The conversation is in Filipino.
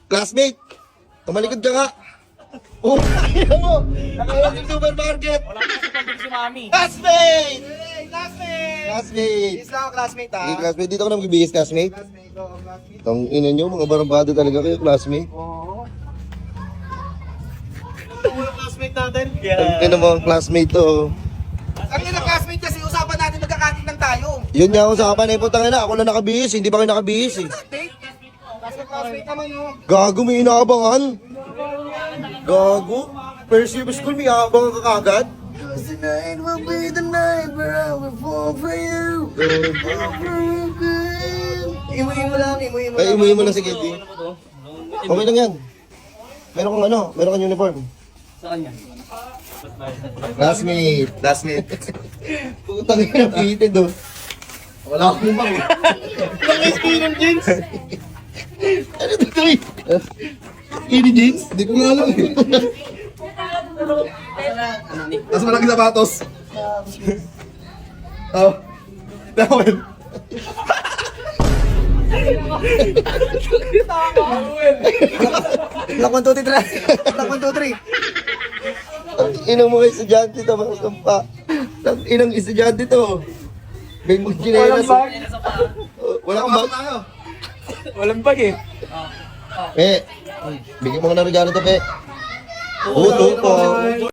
Classmate! Tumalikod ka nga! Oh, ayun mo! Nakaya sa supermarket! Wala pa sa pambili si Mami. Classmate! Hey, classmate! Classmate! Is lang ako classmate ha? Sige, classmate. Dito ka na magbibigis, classmate. Classmate ko, classmate. Tang ina nyo, mga barambado talaga kayo, classmate. Oo. Classmate natin. Ang ina mo ang classmate to. Ang ina classmate kasi usapan natin magkakatin lang tayo. Yun nga ako sa kapan, eh, putang ina. Ako lang nakabihis, hindi pa kayo nakabihis eh. Classmate naman yun. Gago, may inaabangan. Gago. First year of school, may inaabangan ka kagad. Cause tonight will be the night where I will fall for you. Imuhin mo lang, imuhin mo Ay, lang. imuhin mo lang si Kitty. Okay lang yan. Meron kang ano, meron kang uniform. Sa kanya. Classmate, classmate. Putang ina, pitid oh. Wala akong bang. Bakit skinny jeans? Ano ito kay? Skinny jeans? Hindi ko nga alam. Tapos malaki sapatos. Oh. Tawin. Lock 1, 2, 3. Lock 1, 2, 3. Ang inang mga estudyante to, mga kampa. Ang inang estudyante to. May mga chinelas. Wala kang bag? Walang bag eh. Pe, bigyan mo ko ng regalo to, Pe. Oo, to.